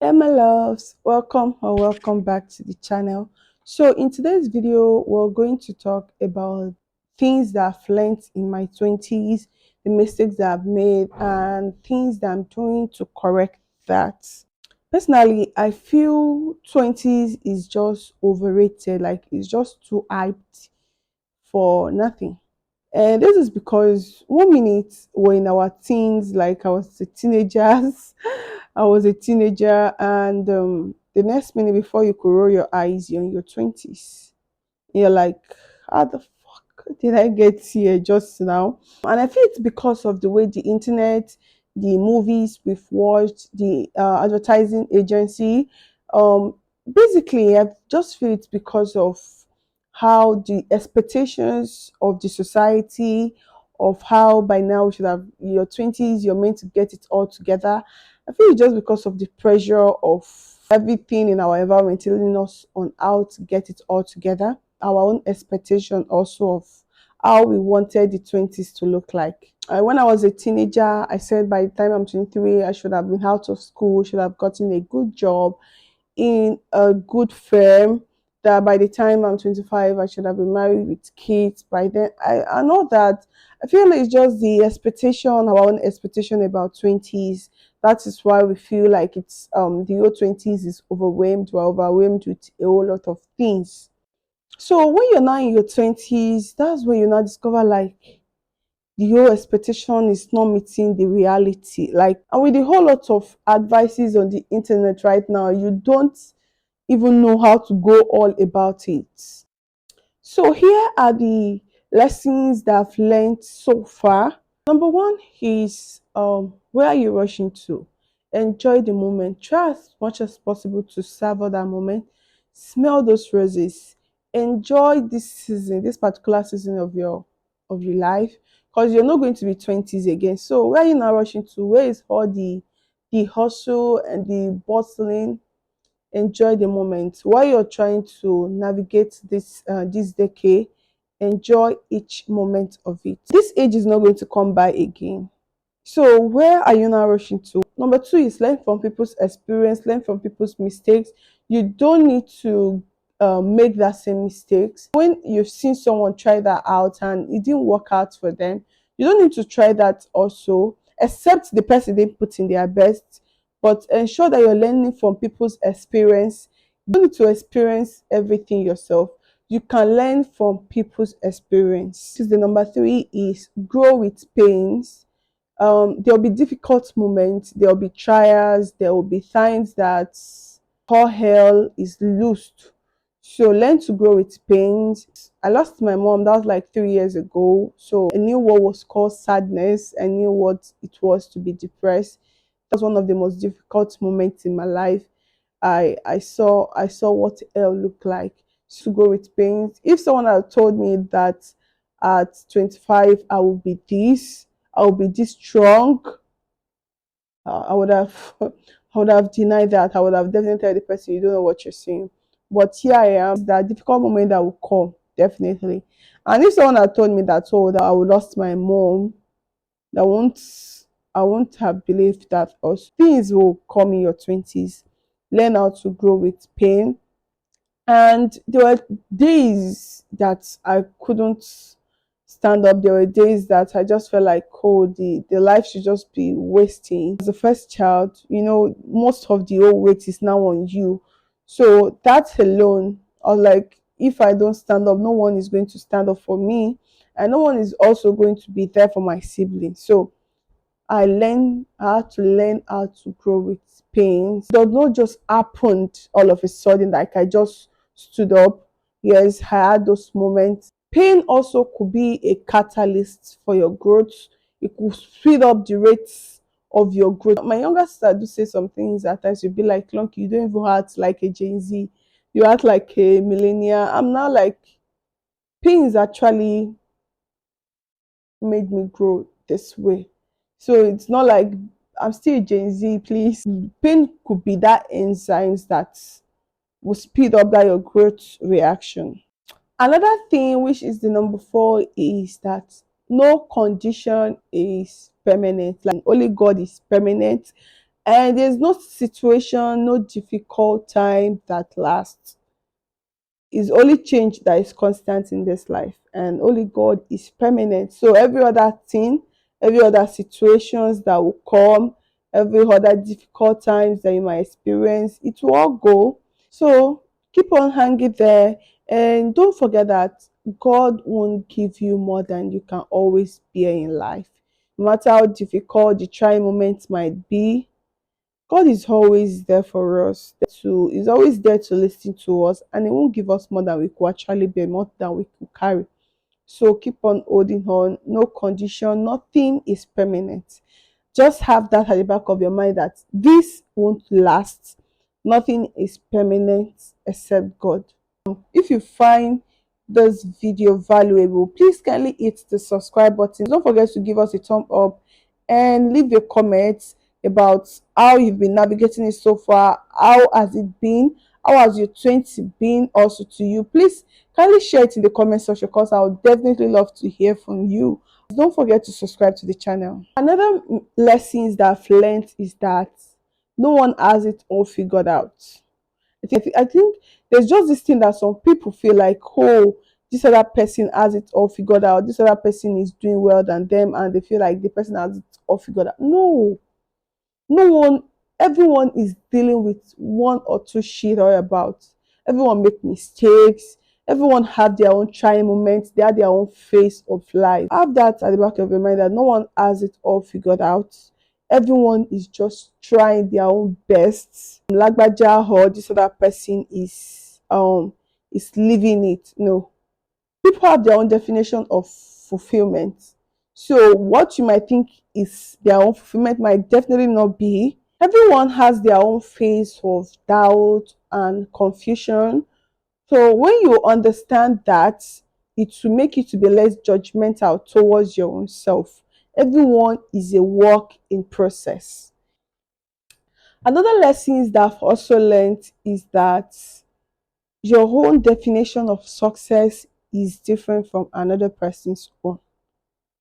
Hey my loves, welcome or welcome back to the channel. So in today's video, we're going to talk about things that I've learned in my 20s, the mistakes that I've made, and things that I'm doing to correct that. Personally, I feel 20s is just overrated, like it's just too hyped for nothing. And this is because 1 minute we're in our teens, like I was a teenagers, I was a teenager, and the next minute before you could roll your eyes, you're in your 20s. You're like, how the fuck did I get here just now? And I feel it's because of the way the internet, the movies we've watched, the advertising agency. Um, Basically, I just feel it's because of how the expectations of the society, of how by now you should have your 20s, you're meant to get it all together. I feel it's just because of the pressure of everything in our environment telling us on how to get it all together, our own expectation also of how we wanted the 20s to look like. When I was a teenager, I said by the time I'm 23, I should have been out of school, should have gotten a good job in a good firm, that by the time I'm 25, I should have been married with kids. By then, I know that. I feel like it's just the expectation, our own expectation about 20s. That is why we feel like it's the whole 20s is overwhelmed. We're overwhelmed with a whole lot of things. So when you're now in your 20s, that's when you now discover like the whole expectation is not meeting the reality. Like, and with a whole lot of advices on the internet right now, you don't even know how to go all about it. So here are the lessons that I've learned so far. Number one is where are you rushing to? Enjoy the moment. Try as much as possible to savor that moment. Smell those roses. Enjoy this season, this particular season of your life, because you're not going to be 20s again. So where are you now rushing to? Where is all the hustle and the bustling? Enjoy the moment while you're trying to navigate this decade. Enjoy each moment of it. This age is not going to come by again. So where are you now rushing to? Number two is learn from people's experience, learn from people's mistakes. You don't need to make that same mistakes. When you've seen someone try that out and it didn't work out for them, you don't need to try that also, except the person didn't put in their best. But ensure that you're learning from people's experience. You don't need to experience everything yourself. You can learn from people's experience. The number three is grow with pains. There'll be difficult moments, there'll be trials, there will be times that all hell is loosed. So learn to grow with pains. I lost my mom, that was like 3 years ago. So I knew what was called sadness, I knew what it was to be depressed. That was one of the most difficult moments in my life. I saw what hell looked like. To go with pains. If someone had told me that at 25 I will be this, I will be this strong, I would have I would have denied that. I would have definitely told the person, you don't know what you're saying. But here I am, that difficult moment that will come, definitely. And if someone had told me that, oh, that I would lost my mom, that won't I won't have believed that. Also, things will come in your 20s. Learn how to grow with pain. And there were days that I couldn't stand up. There were days that I just felt like, oh, the life should just be wasting. As the first child, most of the whole weight is now on you. So that alone, I was like, if I don't stand up, no one is going to stand up for me. And no one is also going to be there for my siblings. So I had to learn how to grow with pains. It does not just happen all of a sudden, like I just stood up. Yes, I had those moments. Pain also could be a catalyst for your growth. It could speed up the rates of your growth. My younger sister do say some things at times. You'll be like, Clunky, you don't even act like a Gen Z. You act like a millennial. I'm now like, pains actually made me grow this way. So it's not like I'm still a Gen Z, please. Pain could be that enzymes that will speed up that your growth reaction. Another thing, which is the number four, is that no condition is permanent. Like only God is permanent. And there's no situation, no difficult time that lasts. It's only change that is constant in this life, and only God is permanent. So every other thing, every other situations that will come, every other difficult times that you might experience, it will all go. So keep on hanging there, and don't forget that God won't give you more than you can always bear in life. No matter how difficult the trying moments might be, God is always there for us. He's always there to listen to us, and He won't give us more than we could actually bear, more than we could carry. So keep on holding on. No condition, nothing is permanent. Just have that at the back of your mind that this won't last. Nothing is permanent except God. If you find this video valuable, please kindly hit the subscribe button. Don't forget to give us a thumb up and leave your comments about how you've been navigating it so far. How has it been? How has your 20 been also to you? Please kindly share it in the comment section, because I would definitely love to hear from you. Don't forget to subscribe to the channel. Another lessons that I've learned is that no one has it all figured out. I think there's just this thing that some people feel like, oh, this other person has it all figured out. This other person is doing well than them, and they feel like the person has it all figured out. No, no one, everyone is dealing with one or two shit all about. Everyone make mistakes. Everyone have their own trying moments. They have their own phase of life. Have that at the back of your mind that no one has it all figured out. Everyone is just trying their own best. Lagbaja or this other person is living it. No, people have their own definition of fulfillment. So what you might think is their own fulfillment might definitely not be. Everyone has their own phase of doubt and confusion. So when you understand that, it will make you to be less judgmental towards your own self. Everyone is a work in process. Another lessons that I've also learned is that your own definition of success is different from another person's own.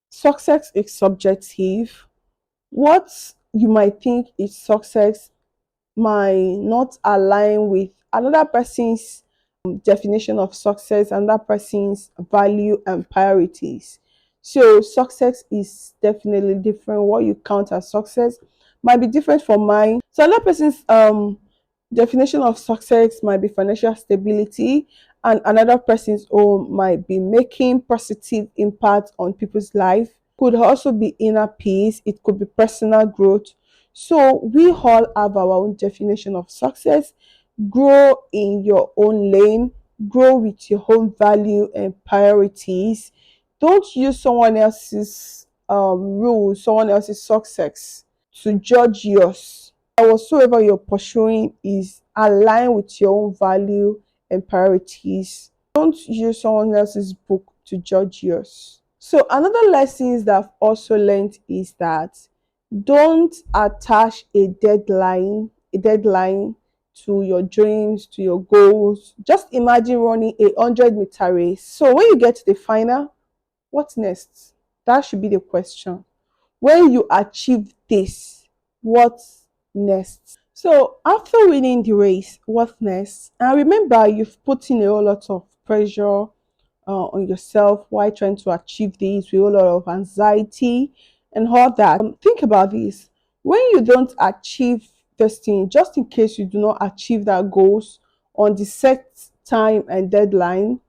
Success is subjective. What you might think is success might not align with another person's definition of success and that person's value and priorities. So success is definitely different. What you count as success might be different from mine. So another person's definition of success might be financial stability, and another person's own might be making positive impact on people's life. Could also be inner peace, it could be personal growth. So we all have our own definition of success. Grow in your own lane, grow with your own value and priorities. Don't use someone else's rules, someone else's success to judge yours. Whatsoever you're pursuing is aligned with your own value and priorities. Don't use someone else's book to judge yours. So another lessons that I've also learned is that don't attach a deadline to your dreams, to your goals. Just imagine running a 100-meter race. So when you get to the final, what's next? That should be the question. When you achieve this, what's next? So after winning the race, what's next? And remember, you've put in a whole lot of pressure on yourself while trying to achieve this, with a lot of anxiety and all that. Think about this. When you don't achieve this thing, just in case you do not achieve that goals on the set time and deadline,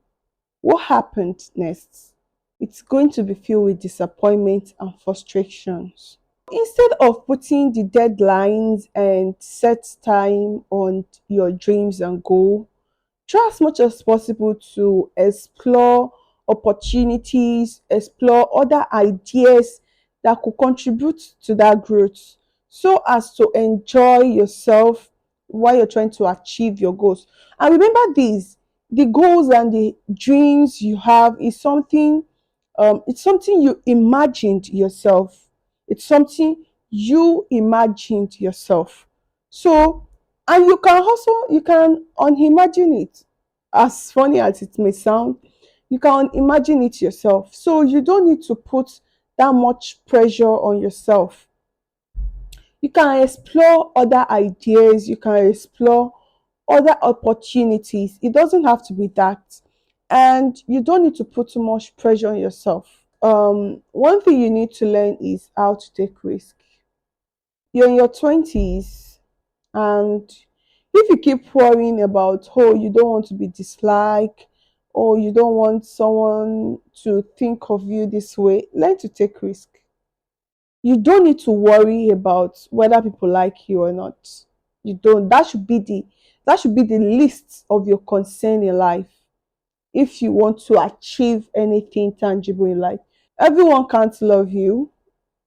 what happened next? It's going to be filled with disappointment and frustrations. Instead of putting the deadlines and set time on your dreams and goal, try as much as possible to explore opportunities, explore other ideas that could contribute to that growth, so as to enjoy yourself while you're trying to achieve your goals. And remember this, the goals and the dreams you have is something, it's something you imagined yourself. It's something you imagined yourself. So, and you can unimagine it. As funny as it may sound, you can imagine it yourself. So you don't need to put that much pressure on yourself. You can explore other ideas, you can explore other opportunities. It doesn't have to be that. And you don't need to put too much pressure on yourself. One thing you need to learn is how to take risk. You're in your 20s, and if you keep worrying about, oh, you don't want to be disliked, or you don't want someone to think of you this way, learn to take risk. You don't need to worry about whether people like you or not. You don't. That should be the least of your concern in life if you want to achieve anything tangible in life. Everyone can't love you.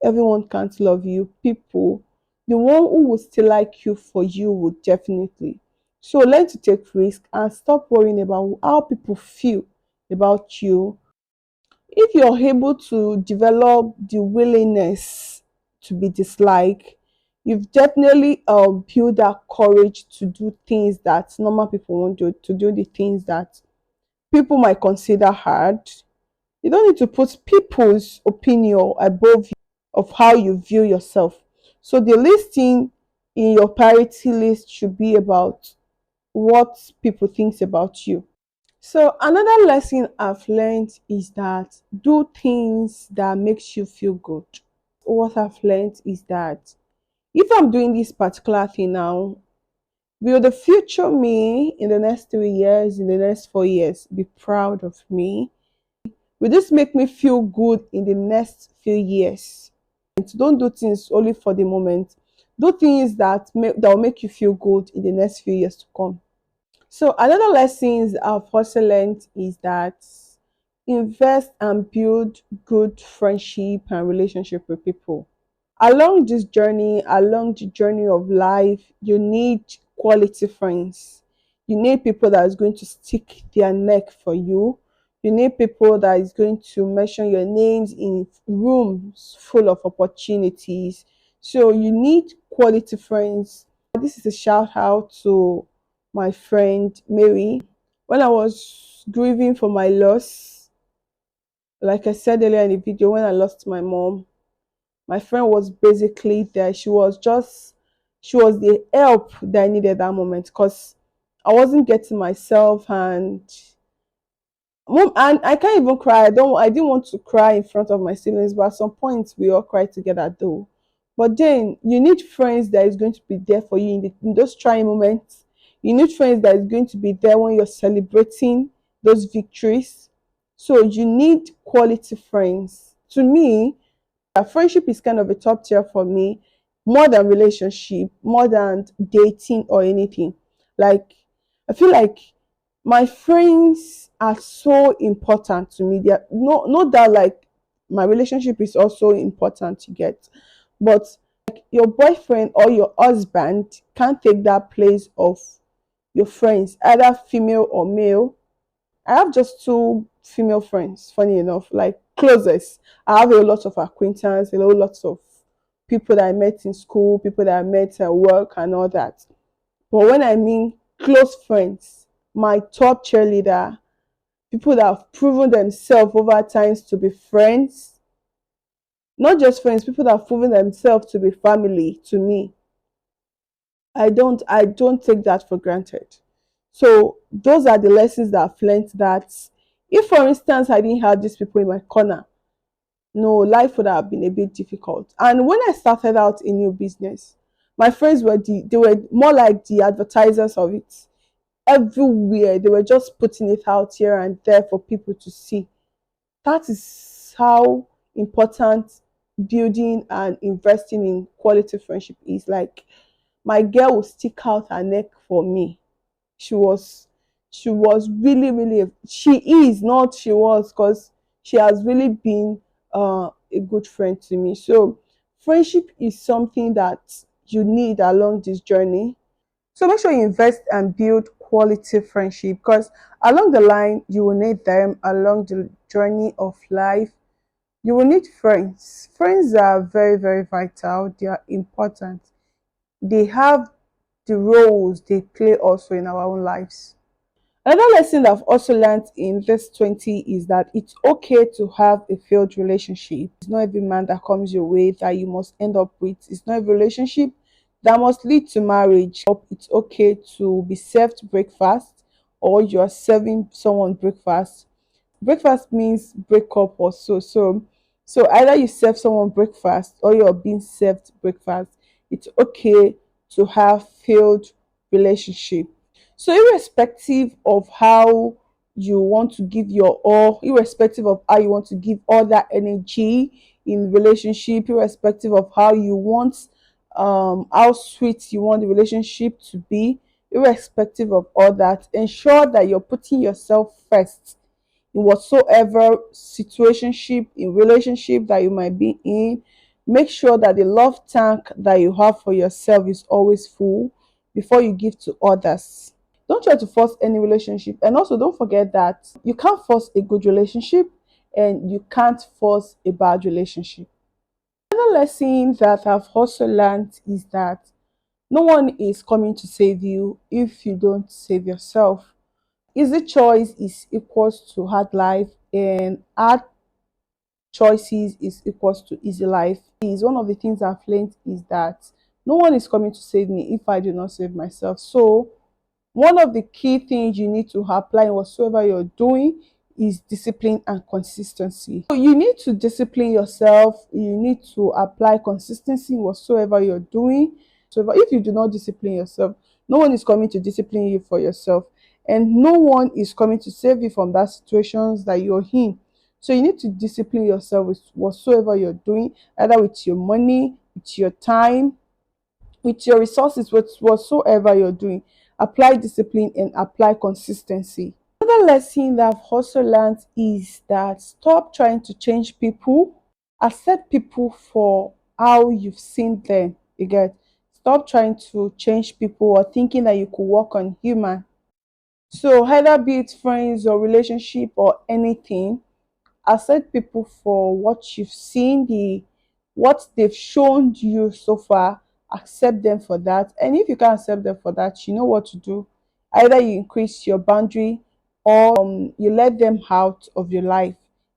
Everyone can't love you. People, the one who will still like you for you would definitely. So learn to take risk and stop worrying about how people feel about you. If you're able to develop the willingness to be disliked, you've definitely built that courage to do things that normal people won't do, to do the things that people might consider hard. You don't need to put people's opinion above you of how you view yourself. So the listing in your priority list should be about what people thinks about you. So another lesson I've learned is that do things that makes you feel good. What I've learned is that if I'm doing this particular thing now, will the future me in the next 3 years, in the next 4 years, be proud of me? Will this make me feel good in the next few years? Don't do things only for the moment. Do things that will make you feel good in the next few years to come. So another lessons I've also learned is that invest and build good friendship and relationship with people. Along the journey of life, you need quality friends. You need people that is going to stick their neck for you. You need people that is going to mention your names in rooms full of opportunities. So you need quality friends. This is a shout out to my friend Mary. When I was grieving for my loss, like I said earlier in the video, when I lost my mom, my friend was basically there. She was the help that I needed that moment, because I wasn't getting myself, and mom, and I can't even cry. I didn't want to cry in front of my siblings, but at some point we all cried together though. But then you need friends that is going to be there for you in those trying moments. You need friends that is going to be there when you're celebrating those victories. So you need quality friends. To me, friendship is kind of a top tier for me, more than relationship, more than dating or anything. Like, I feel like my friends are so important to me. They're not that like my relationship is also important to get, but your boyfriend or your husband can't take that place of your friends, either female or male. I have just two female friends, funny enough, like closest. I have a lot of acquaintance, a whole lot of people that I met in school, people that I met at work and all that. But when I mean close friends, my top cheerleader, people that have proven themselves over times to be friends, not just friends, people that have proven themselves to be family to me. I don't take that for granted. So those are the lessons that I've learned, that if for instance I didn't have these people in my corner, no, life would have been a bit difficult. And when I started out a new business, my friends were more like the advertisers of it. Everywhere they were just putting it out here and there for people to see. That is how important building and investing in quality friendship is. Like, my girl will stick out her neck for me. She was really, she is not she was, because she has really been a good friend to me. So friendship is something that you need along this journey. So make sure you invest and build quality friendship, because along the line you will need them. Along the journey of life you will need friends. Friends are very vital. They are important. They have the roles they play also in our own lives. Another lesson that I've also learned in this 20 is that it's okay to have a failed relationship. It's not every man that comes your way that you must end up with. It's not every relationship that must lead to marriage. It's okay to be served breakfast or you're serving someone breakfast. Breakfast means break up or so either you serve someone breakfast or you're being served breakfast. It's okay to have failed relationship. So irrespective of how you want to give your all, irrespective of how you want to give all that energy in relationship, irrespective of how you want how sweet you want the relationship to be, irrespective of all that, ensure that you're putting yourself first in whatsoever situationship in relationship that you might be in. Make sure that the love tank that you have for yourself is always full before you give to others. Don't try to force any relationship, and also don't forget that you can't force a good relationship and you can't force a bad relationship. Another lesson that I've also learned is that no one is coming to save you if you don't save yourself. Easy choice is equals to hard life, and hard choices is equals to easy life. Is one of the things I've learned is that no one is coming to save me if I do not save myself. So one of the key things you need to apply in whatsoever you're doing is discipline and consistency. So you need to discipline yourself, you need to apply consistency in whatsoever you're doing. So if you do not discipline yourself, no one is coming to discipline you for yourself, and no one is coming to save you from that situations that you're in. So you need to discipline yourself with whatsoever you're doing, either with your money, with your time, with your resources, with whatsoever you're doing. Apply discipline and apply consistency. Another lesson that I've also learned is that stop trying to change people. Accept people for how you've seen them. You get, stop trying to change people or thinking that you could work on human. So either be it friends or relationship or anything, accept people for what you've seen, what they've shown you so far. Accept them for that, and if you can't accept them for that, you know what to do. Either you increase your boundary or you let them out of your life.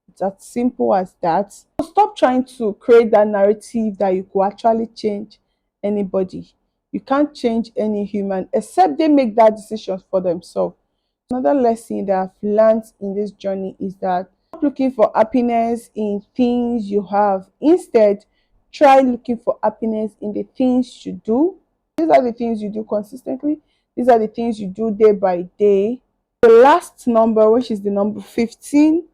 It's as simple as that. So stop trying to create that narrative that you could actually change anybody. You can't change any human except they make that decision for themselves. Another lesson that I've learned in this journey is that stop looking for happiness in things you have. Instead, try looking for happiness in the things you do. These are the things you do consistently. These are the things you do day by day. The last number, which is the number 15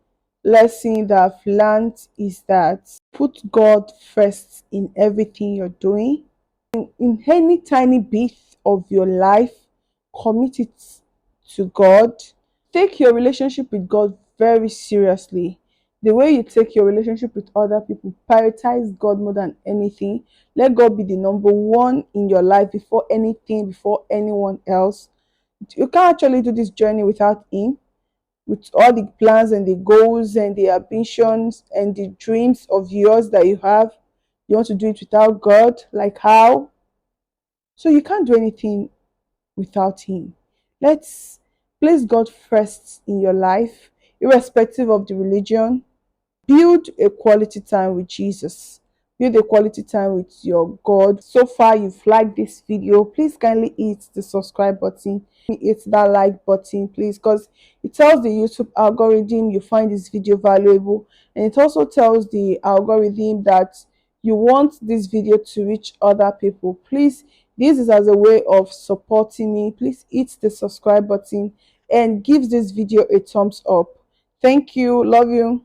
lesson that I've learned, is that put God first in everything you're doing. In any tiny bit of your life, commit it to God. Take your relationship with God very seriously. The way you take your relationship with other people, prioritize God more than anything. Let God be the number one in your life before anything, before anyone else. You can't actually do this journey without Him, with all the plans and the goals and the ambitions and the dreams of yours that you have. You want to do it without God? Like how? So you can't do anything without Him. Let's place God first in your life, irrespective of the religion. Build a quality time with Jesus. Build a quality time with your God. So far, you've liked this video. Please kindly hit the subscribe button. Hit that like button, please, because it tells the YouTube algorithm you find this video valuable, and it also tells the algorithm that you want this video to reach other people. Please, this is as a way of supporting me. Please hit the subscribe button and give this video a thumbs up. Thank you. Love you.